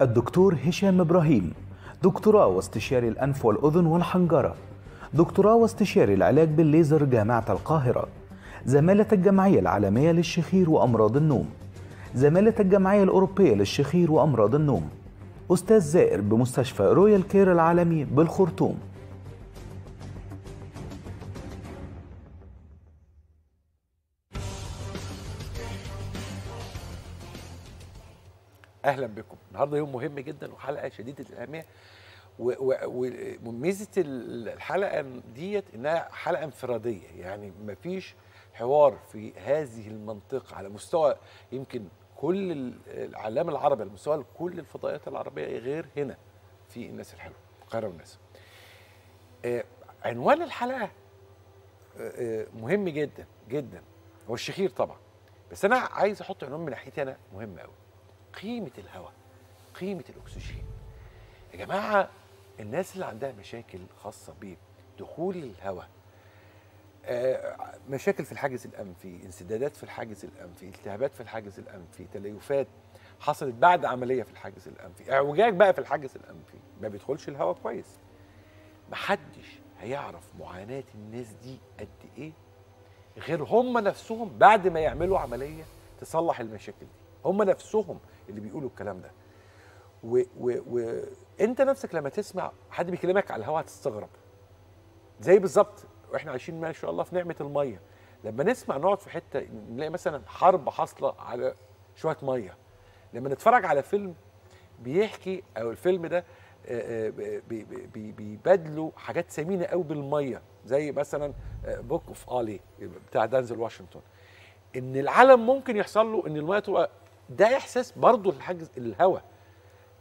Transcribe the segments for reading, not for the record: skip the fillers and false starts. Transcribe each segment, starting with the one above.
الدكتور هشام إبراهيم، دكتوراه واستشاري الأنف والأذن والحنجرة، دكتوراه واستشاري العلاج بالليزر جامعة القاهرة، زمالة الجمعية العالمية للشخير وأمراض النوم، زمالة الجمعية الأوروبية للشخير وأمراض النوم، أستاذ زائر بمستشفى رويال كير العالمي بالخرطوم. اهلا بكم. النهارده يوم مهم جدا وحلقه شديده الاهميه، وميزه الحلقه ديت انها حلقه انفراديه، يعني مفيش حوار في هذه المنطقه على مستوى يمكن كل العالم العربي، على مستوى كل الفضائيات العربيه، غير هنا في الناس الحلوه القاهره والناس. عنوان الحلقه مهم جدا جدا، هو الشخير طبعا، بس انا عايز احط عنوان من ناحيتي انا مهم قوي: قيمة الهواء، قيمة الأكسجين. يا جماعة، الناس اللي عندها مشاكل خاصة بدخول الهواء، مشاكل في الحاجز الأنفي، انسدادات في الحاجز الأنفي، التهابات في الحاجز الأنفي، تليفات حصلت بعد عملية في الحاجز الأنفي، اعوجاج بقى في الحاجز الأنفي، ما بيدخلش الهواء كويس. محدش هيعرف معاناة الناس دي قد إيه غير هم نفسهم بعد ما يعملوا عملية تصلح المشاكل دي. هم نفسهم اللي بيقولوا الكلام ده. وانت نفسك لما تسمع حد بيكلمك على الهواء هتستغرب. زي بالظبط واحنا عايشين ما شاء الله في نعمه الميه، لما نسمع نقعد في حته نلاقي مثلا حرب حاصله على شويه ميه، لما نتفرج على فيلم بيحكي او الفيلم ده بيبادلوا حاجات ثمينه قوي بالميه، زي مثلا بوك اوف الي بتاع دانزل واشنطن، ان العالم ممكن يحصل له ان الميه تبقى، ده احساس برضه الحاجز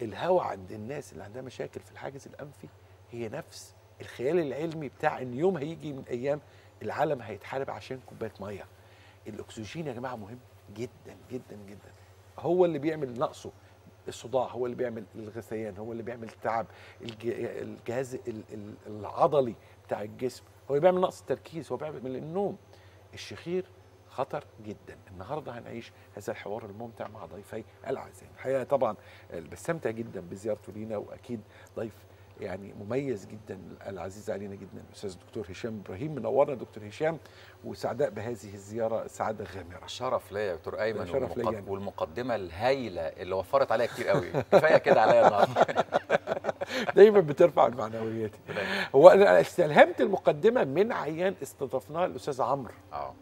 الهواء عند الناس اللي عندها مشاكل في الحاجز الانفي هي نفس الخيال العلمي بتاع ان يوم هيجي من ايام العالم هيتحارب عشان كوبايه ميه. الاكسجين يا جماعه مهم جدا جدا جدا، هو اللي بيعمل نقصه الصداع، هو اللي بيعمل الغثيان، هو اللي بيعمل التعب، الجهاز العضلي بتاع الجسم، هو اللي بيعمل نقص التركيز، هو بيعمل النوم. الشخير خطر جدا. النهارده هنعيش هذا الحوار الممتع مع ضيفي الاعزاء. الحقيقه طبعا بستمتع جدا بزيارته لينا، واكيد ضيف يعني مميز جدا العزيز علينا جدا الاستاذ الدكتور هشام ابراهيم. منورنا دكتور هشام، وسعداء بهذه الزياره سعاده غامره. شرف ليا يا دكتور ايمن، شرف ليا والمقدمه الهايله اللي وفرت عليا كتير قوي. كفايه كده عليا النهارده. دايما بترفع معنوياتي. هو انا استلهمت المقدمه من عيان استضفناه الاستاذ عمرو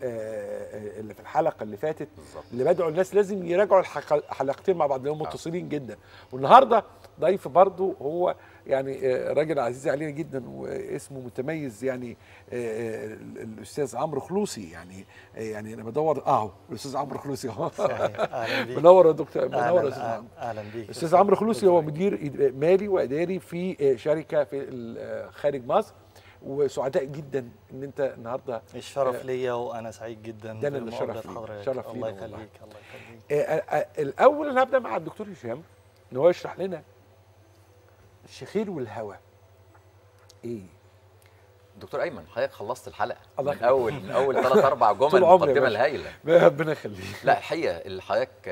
اللي في الحلقه اللي فاتت بالزبط. اللي بدعوا الناس لازم يراجعوا الحلقتين مع بعض لانهم متصلين جدا. والنهارده ضيف برضو هو يعني راجل عزيز علينا جدا واسمه متميز، يعني الاستاذ عمرو خلوصي. يعني انا بدور الاستاذ عمرو خلوصي اهو. اهلا بيك. منور يا دكتور، منور يا استاذ عمرو. اهلا بيك. الاستاذ عمرو خلوصي هو مدير مالي واداري في شركه في خارج مصر، وسعداء جدا ان انت النهارده. الشرف ليا وانا سعيد جدا. ده اللي شرف لينا. الله يخليك. الله يخليك. الاول انا هبدا مع الدكتور هشام ان هو يشرح لنا الشخير والهواء ايه. دكتور ايمن، حضرتك خلصت الحلقه الله من اول 3 4 جمل مقدمه الهايله. ربنا يخليك. لا الحقيقه اللي حضرتك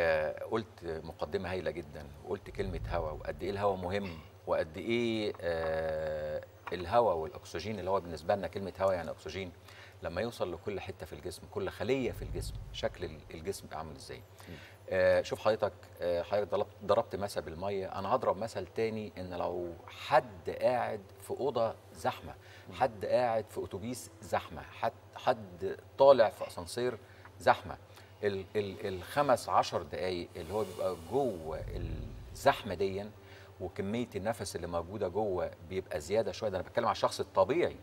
قلت مقدمه هايله جدا، وقلت كلمه هواء وقد ايه الهواء مهم، وقد ايه الهواء والاكسجين اللي هو بالنسبه لنا كلمه هواء يعني اكسجين، لما يوصل لكل حته في الجسم، كل خليه في الجسم، شكل الجسم عامل ازاي. شوف حضرتك ضربت مثل بالميه، انا هضرب مثل تاني، ان لو حد قاعد في اوضه زحمه، حد قاعد في اتوبيس زحمه، حد طالع في اسانسير زحمه، الخمس 10 دقايق اللي هو بيبقى جوه الزحمه دي، وكميه النفس اللي موجوده جوه بيبقى زياده شويه. ده انا بتكلم على الشخص الطبيعي.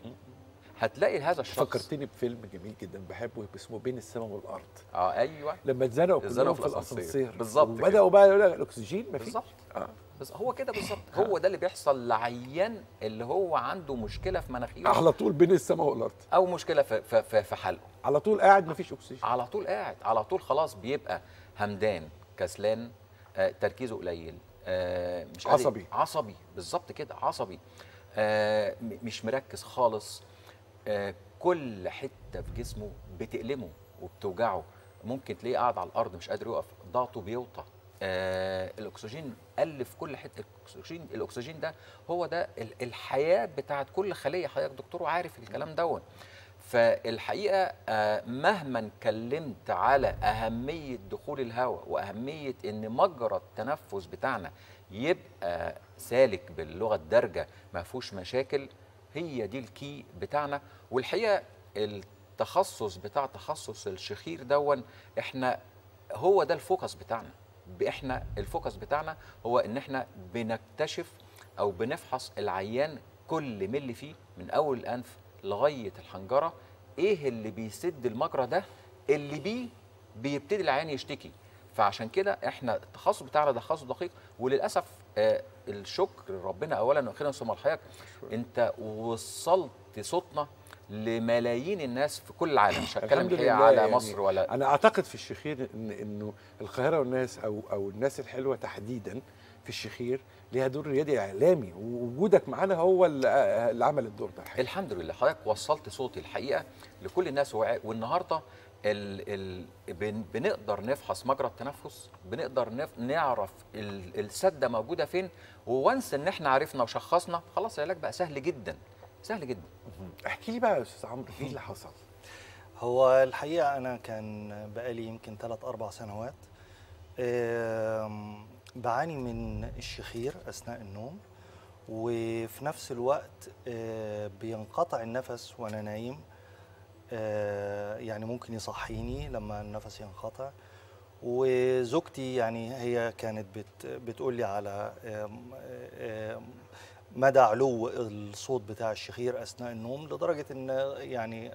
هتلاقي هذا الشخص. فكرتني بفيلم جميل جدا بحبه اسمه بين السماء والارض. ايوه، لما اتزنقوا كلهم في الاسانسير بالظبط، وبداوا بقى يقولوا الاكسجين مفيش. بالظبط. هو كده بالظبط. هو ده اللي بيحصل لعيان اللي هو عنده مشكله في مناخيره، على طول بين السماء والارض، او مشكله في حلقه، على طول قاعد مفيش اكسجين، على طول قاعد، على طول خلاص بيبقى همدان، كسلان، تركيزه قليل، مش عصبي بالظبط كده، عصبي، مش مركز خالص، كل حته في جسمه بتألمه وبتوجعه، ممكن تلاقيه قاعد على الارض مش قادر يقف، ضغطه بيوطى، الاكسجين قل في كل حته. الاكسجين ده هو ده الحياه بتاعت كل خليه، حضرتك دكتور وعارف الكلام دوت. فالحقيقه مهما اتكلمت على اهميه دخول الهواء واهميه ان مجرى التنفس بتاعنا يبقى سالك باللغه الدارجه ما فيهوش مشاكل، هي دي الكي بتاعنا. والحقيقه التخصص بتاع تخصص الشخير دون احنا هو ده الفوكس بتاعنا. احنا الفوكس بتاعنا هو ان احنا بنكتشف او بنفحص العيان كل ملي فيه من اول الانف لغايه الحنجره، ايه اللي بيسد المجرى ده اللي بيه بيبتدي العيان يشتكي. فعشان كده احنا التخصص بتاعنا ده تخصص دقيق. وللاسف الشكر ربنا اولا واخيرا ثم الحياه، انت وصلت صوتنا لملايين الناس في كل العالم. مش هتكلم الحقيقه على مصر ولا انا اعتقد في الشخير انه القاهره والناس او الناس الحلوه تحديدا في الشخير ليها دور ريادي اعلامي، ووجودك معانا هو اللي عمل الدور ده الحقيقة. الحمد لله حضرتك وصلت صوتي الحقيقه لكل الناس. والنهارده بنقدر نفحص مجرى التنفس، بنقدر نعرف السده موجوده فين، وونس ان احنا عرفنا وشخصنا خلاص العلاج بقى سهل جدا، سهل جدا. احكي لي بقى يا استاذ عمرو ايه اللي حصل؟ هو الحقيقة أنا كان بقالي يمكن 3-4 سنوات بعاني من الشخير أثناء النوم، وفي نفس الوقت بينقطع النفس وأنا نايم، يعني ممكن يصحيني لما النفس ينقطع. وزوجتي يعني هي كانت بتقول لي على مدى علو الصوت بتاع الشخير أثناء النوم، لدرجة إن يعني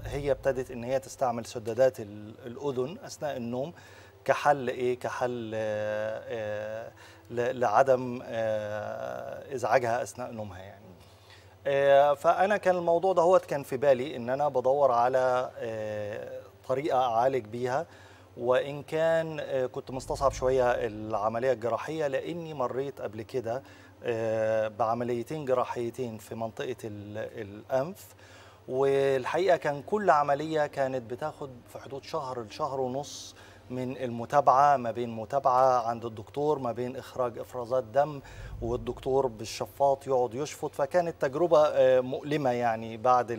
هي ابتدت إن هي تستعمل سدادات الأذن أثناء النوم كحل كحل لعدم إزعاجها أثناء نومها يعني. فأنا كان الموضوع ده كان في بالي إن أنا بدور على طريقة أعالج بيها، وإن كان كنت مستصعب شوية العملية الجراحية، لأني مريت قبل كده بعمليتين جراحيتين في منطقة الأنف. والحقيقة كان كل عملية كانت بتاخد في حدود شهر لشهر ونص من المتابعة، ما بين متابعة عند الدكتور، ما بين إخراج إفرازات دم، والدكتور بالشفاط يقعد يشفط. فكانت تجربة مؤلمة يعني. بعد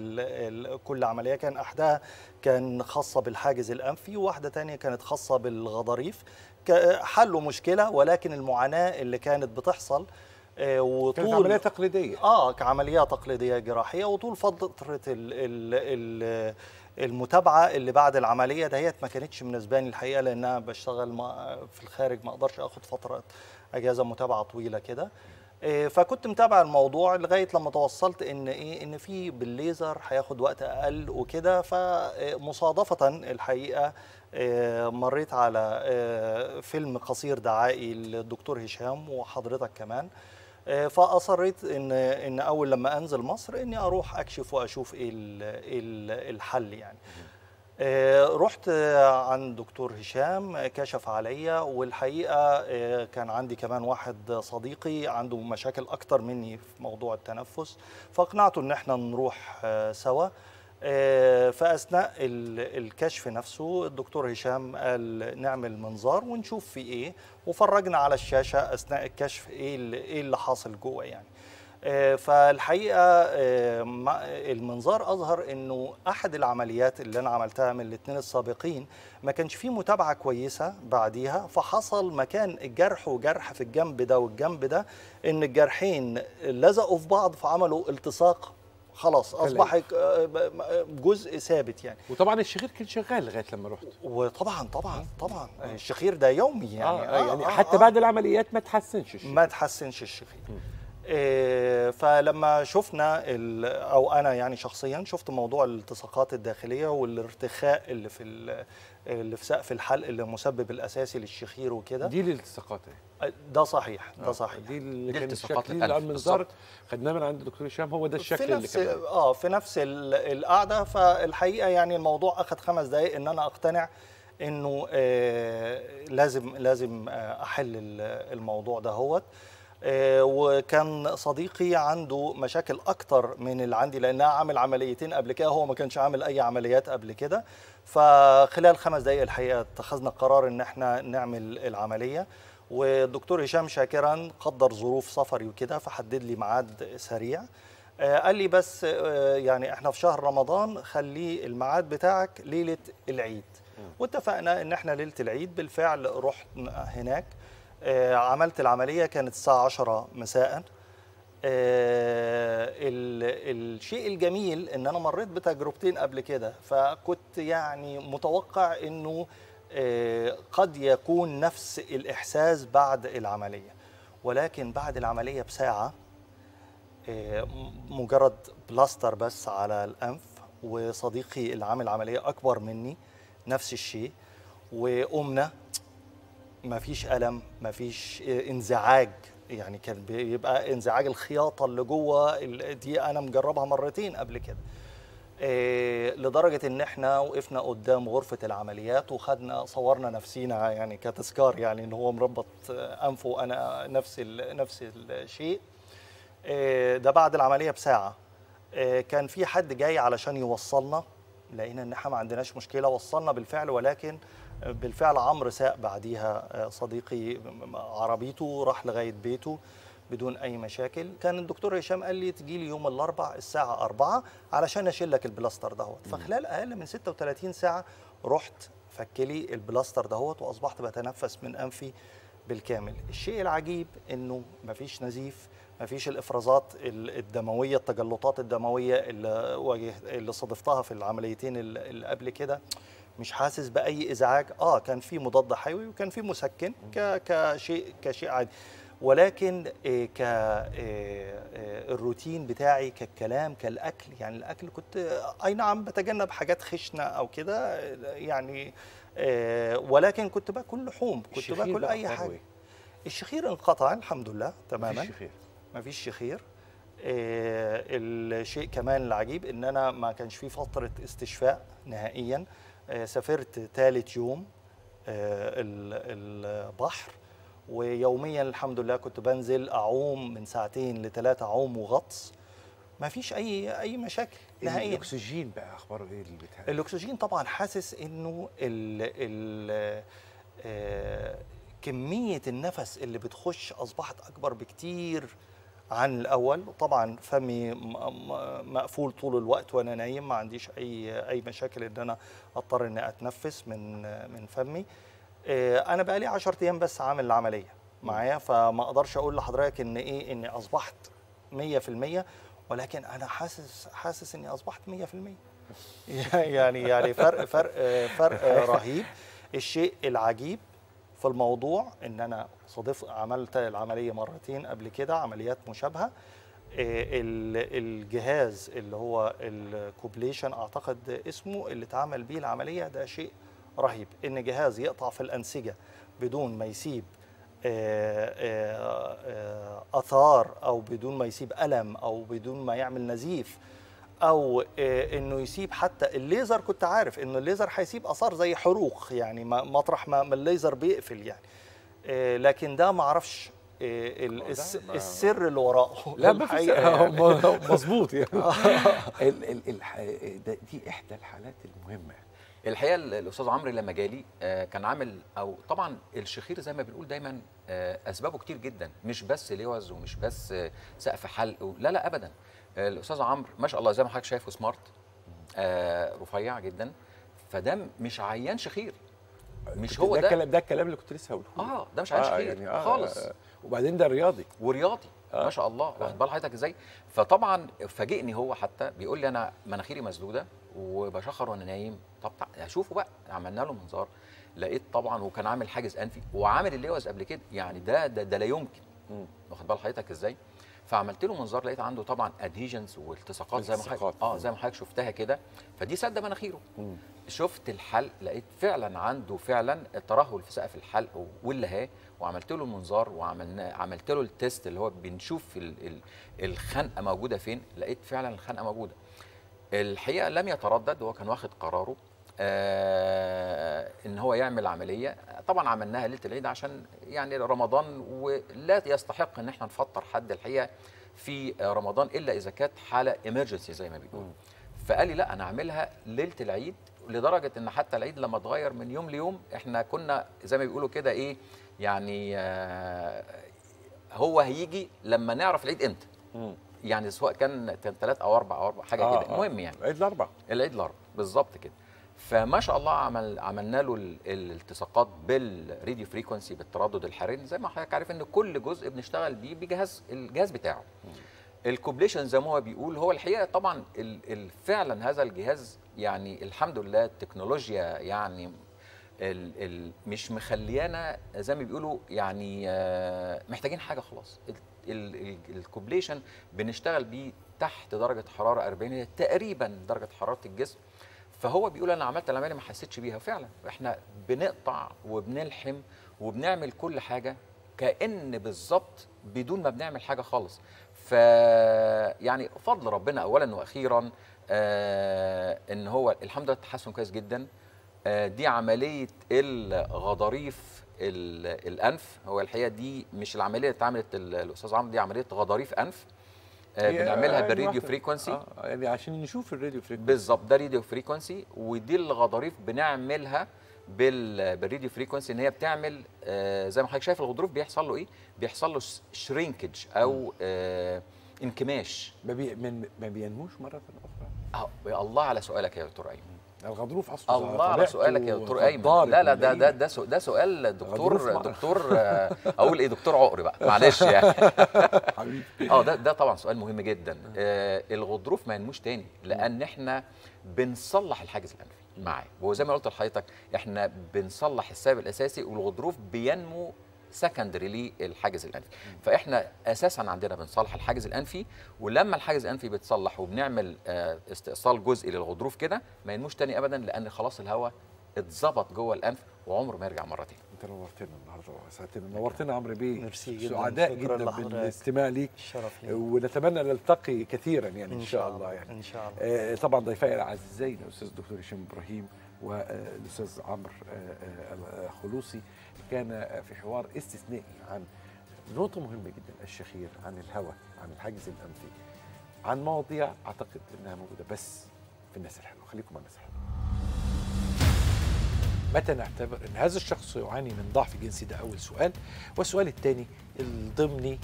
كل عملية كان أحدها كان خاصة بالحاجز الأنفي، وواحدة تانية كانت خاصة بالغضاريف. حلوا مشكلة، ولكن المعاناة اللي كانت بتحصل وطول كانت عملية تقليدية كعملية تقليدية جراحية، وطول فترة المتابعة اللي بعد العملية دهيت ما كانتش بالنسبة لي الحقيقة، لأنها بشتغل في الخارج، ما أقدرش أخد فترة أجازة متابعة طويلة كده. فكنت متابع الموضوع لغاية لما توصلت إن في بالليزر هياخد وقت أقل وكده. فمصادفة الحقيقة مريت على فيلم قصير دعائي للدكتور هشام وحضرتك كمان، فأصريت إن أول لما أنزل مصر إني أروح أكشف وأشوف إيه الحل يعني. رحت عند دكتور هشام، كشف عليا، والحقيقة كان عندي كمان واحد صديقي عنده مشاكل أكتر مني في موضوع التنفس، فأقنعته إن احنا نروح سوا. فأثناء الكشف نفسه الدكتور هشام قال نعمل منظار ونشوف في إيه، وفرجنا على الشاشة أثناء الكشف إيه اللي حاصل جوه يعني. فالحقيقة المنظار أظهر أنه أحد العمليات اللي أنا عملتها من الاثنين السابقين ما كانش فيه متابعة كويسة بعديها، فحصل مكان الجرح وجرح في الجنب ده والجنب ده، أن الجرحين لزقوا في بعض فعملوا التصاق، خلاص أصبح جزء ثابت يعني. وطبعا الشخير كان شغال لغاية لما رحت. وطبعا الشخير ده يومي يعني. يعني حتى بعد العمليات ما تحسنش الشخير. ما تحسنش الشخير. فلما شفنا او انا يعني شخصيا شفت موضوع الالتصاقات الداخليه والارتخاء اللي في سقف الحلق اللي مسبب الاساسي للشخير وكده. دي الالتصاقات ده صحيح، ده صحيح. دي اللي كان الشكل اللي على المنظار خدناه من عند الدكتور هشام، هو ده الشكل اللي كان في نفس القعده. فالحقيقه يعني الموضوع اخذ 5 دقائق ان انا اقتنع انه لازم احل الموضوع ده. وكان صديقي عنده مشاكل اكتر من اللي عندي لانها عامل عمليتين قبل كده، هو ما كانش عامل اي عمليات قبل كده. فخلال 5 دقائق الحقيقه اتخذنا قرار ان احنا نعمل العمليه، والدكتور هشام شاكرا قدر ظروف سفري وكده فحدد لي ميعاد سريع. قال لي بس يعني احنا في شهر رمضان خليه الميعاد بتاعك ليله العيد. واتفقنا ان احنا ليله العيد بالفعل رحت هناك، عملت العمليه كانت الساعه 10 مساء. الشيء الجميل ان انا مريت بتجربتين قبل كده، فكنت يعني متوقع انه قد يكون نفس الاحساس بعد العمليه، ولكن بعد العمليه بساعه مجرد بلاستر بس على الانف، وصديقي اللي عامل عمليه اكبر مني نفس الشيء، وقمنا مفيش الم مفيش انزعاج. يعني كان بيبقى انزعاج الخياطه اللي جوه دي انا مجربها مرتين قبل كده، لدرجه ان احنا وقفنا قدام غرفه العمليات وخدنا صورنا نفسينا يعني كتذكار، يعني ان هو مربط انفه وانا نفس الشيء. ده بعد العمليه بساعه. كان في حد جاي علشان يوصلنا، لقينا ان احنا ما عندناش مشكله، وصلنا بالفعل، ولكن بالفعل عمرو ساق بعديها صديقي عربيته راح لغايه بيته بدون اي مشاكل. كان الدكتور هشام قال لي تجي لي يوم الاربعاء الساعه 4 علشان اشيل لك البلاستر دهوت. فخلال اقل من 36 ساعه رحت فكلي البلاستر دهوت واصبحت بتنفس من انفي بالكامل. الشيء العجيب انه مفيش نزيف، مفيش الافرازات الدمويه، التجلطات الدمويه اللي صادفتها في العمليتين اللي قبل كده. مش حاسس باي ازعاج. كان في مضاد حيوي وكان في مسكن كشيء عادي، ولكن الروتين بتاعي كالكلام كالاكل، يعني الاكل كنت اي نعم بتجنب حاجات خشنه او كده يعني، ولكن كنت باكل لحوم، كنت باكل اي حاجه. الشخير انقطع الحمد لله تماما، مفيش شخير. الشيء كمان العجيب ان انا ما كانش في فتره استشفاء نهائيا. سافرت ثالث يوم البحر، ويوميا الحمد لله كنت بنزل اعوم من 2 ل3 ساعات عوم وغطس، ما فيش اي مشاكل نهائيا. الاكسجين بقى اخباره ايه اللي بتاع؟ الاكسجين طبعا حاسس انه كميه النفس اللي بتخش اصبحت اكبر بكتير عن الاول. طبعا فمي مقفول طول الوقت وانا نايم، ما عنديش اي مشاكل ان انا اضطر اني اتنفس من فمي. انا بقى لي 10 ايام بس عامل العمليه معايا، فما اقدرش اقول لحضرتك ان اني اصبحت 100%، ولكن انا حاسس اني اصبحت 100%. يعني فرق رهيب. الشيء العجيب في الموضوع ان انا عملت العمليه مرتين قبل كده، عمليات مشابهه. الجهاز اللي هو الكوبليشن اعتقد اسمه، اللي اتعمل بيه العمليه، ده شيء رهيب. ان جهاز يقطع في الانسجه بدون ما يسيب اثار، او بدون ما يسيب الم، او بدون ما يعمل نزيف، او انه يسيب حتى الليزر. كنت عارف انه الليزر هيسيب اثار زي حروق يعني مطرح ما الليزر بيقفل يعني، لكن ده ما اعرفش السر اللي وراءه. لا مظبوط يعني. دي احدى الحالات المهمه. الحقيقه الاستاذ عمرو لما جالي كان عامل، او طبعا الشخير زي ما بنقول دايما اسبابه كتير جدا، مش بس لوز ومش بس سقف حلق، لا ابدا. الاستاذ عمرو ما شاء الله زي ما حضرتك شايفه سمارت، رفيع جدا، فده مش عيان شخير، مش هو ده الكلام اللي كنت لسه هقوله. ده مش عيان شخير يعني خالص. وبعدين ده رياضي ما شاء الله، واخد بال حضرتك ازاي؟ فطبعا فاجئني هو، حتى بيقول لي انا مناخيري مسدوده وبشخر وانا نايم. طب اشوفه بقى، عملنا له منظار، لقيت طبعا، وكان عامل حاجز انفي وعامل اللوز قبل كده، يعني ده لا يمكن، واخد بال حضرتك ازاي؟ فعملت له منظار، لقيت عنده طبعا ادهيجنز والتصاقات زي ما حضرتك زي ما حضرتك شفتها كده، فدي سد مناخيره. شفت الحلق، لقيت فعلا عنده فعلا ترهل في سقف الحلق واللهاه، وعملت له المنظار عملت له التيست اللي هو بنشوف الخنقه موجوده فين، لقيت فعلا الخنقه موجوده. الحقيقه لم يتردد، هو كان واخد قراره. ان هو يعمل عمليه. طبعا عملناها ليله العيد عشان يعني رمضان، ولا يستحق ان احنا نفطر حد الحقيقه في رمضان الا اذا كانت حاله ايمرجنسي زي ما بيقولوا. فقال لي لا انا اعملها ليله العيد، لدرجه ان حتى العيد لما اتغير من يوم ليوم احنا كنا زي ما بيقولوا كده ايه يعني هو هيجي لما نعرف العيد امتى. يعني سواء كان 3 أو 4 أو 4 حاجه كده. المهم يعني العيد الاربعاء بالظبط كده. فما شاء الله عملنا له الالتصاقات بالراديو فريكونسي، بالتردد الحراري. زي ما حضرتك عارف ان كل جزء بنشتغل بيه الجهاز بتاعه. الكوبليشن زي ما هو بيقول، هو الحقيقه طبعا فعلا هذا الجهاز يعني الحمد لله التكنولوجيا يعني مش مخليانا زي ما بيقولوا يعني محتاجين حاجه خلاص. الكوبليشن بنشتغل بيه تحت درجه حراره 40 تقريبا درجه حراره الجسم. فهو بيقول انا عملت العمليه ما حسيتش بيها. فعلا احنا بنقطع وبنلحم وبنعمل كل حاجه كأن بالظبط بدون ما بنعمل حاجه خالص. ف يعني فضل ربنا اولا واخيرا ان هو الحمد لله التحسن كويس جدا. دي عمليه الغضاريف الانف. هو الحقيقه دي مش العمليه اللي اتعملت الاستاذ عمرو، دي عمليه غضاريف انف بنعملها بالراديو فريكونسي. يعني عشان نشوف الراديو فريكونسي بالظبط. ده راديو فريكونسي، ودي الغضاريف بنعملها بالراديو فريكونسي ان هي بتعمل زي ما حضرتك شايف الغضروف بيحصل له ايه؟ بيحصل له شرينكج او انكماش. ما بينموش مره اخرى. الله على سؤالك يا دكتور ايمن. الغضروف اصلا الله على سؤالك يا دكتور ايمن. لا ده سؤال دكتور اقول ايه دكتور عقر بقى معلش يعني. حبيبي ده طبعا سؤال مهم جدا. الغضروف ما ينموش تاني لان احنا بنصلح الحاجز الانفي معاه. وزي ما قلت لحضرتك احنا بنصلح السبب الاساسي، والغضروف بينمو سكندري للحاجز الانفي. فاحنا اساسا عندنا بنصلح الحاجز الانفي، ولما الحاجز الانفي بيتصلح وبنعمل استئصال جزئي للغضروف كده ما ينموش تاني ابدا، لان خلاص الهواء اتظبط جوه الانف وعمره ما يرجع مره تاني. انت نورتنا النهارده وسعدتنا، نورتنا عمرو بيه. ميرسي جدا، سعداء جدا بالاستماع ليك. شرف لي. ونتمنى نلتقي كثيرا يعني ان شاء الله يعني. ان شاء الله. طبعا ضيفي الاعزين الاستاذ الدكتور هشام ابراهيم والاستاذ عمرو خلوصي كان في حوار استثنائي عن نقطة مهمة جدا، الشخير، عن الهواء، عن الحاجز الأنفي، عن مواضيع أعتقد أنها موجودة بس في الناس الحلوة. خليكم مع الناس الحلوة. متى نعتبر أن هذا الشخص يعاني من ضعف جنسي؟ ده أول سؤال. والسؤال الثاني الضمني،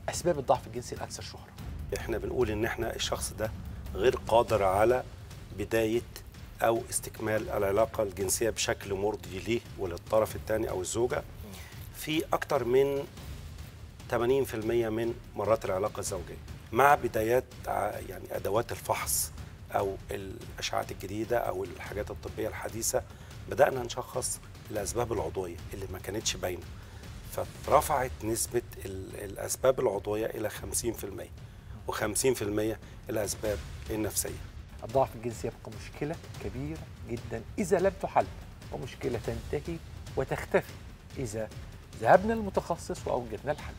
أسباب الضعف الجنسي الأكثر شهرة. احنا بنقول ان احنا الشخص ده غير قادر على بداية أو استكمال العلاقة الجنسية بشكل مرضي ليه وللطرف الثاني أو الزوجة في أكتر من 80% من مرات العلاقة الزوجية، مع بدايات يعني أدوات الفحص أو الأشعات الجديدة أو الحاجات الطبية الحديثة. بدأنا نشخص الأسباب العضوية اللي ما كانتش باينة، فرفعت نسبة الأسباب العضوية إلى 50%، و50% الأسباب النفسية. الضعف الجنسي يبقى مشكلة كبيرة جدا إذا لم تحل، ومشكلة تنتهي وتختفي إذا ذهبنا للمتخصص وأوجدنا الحل.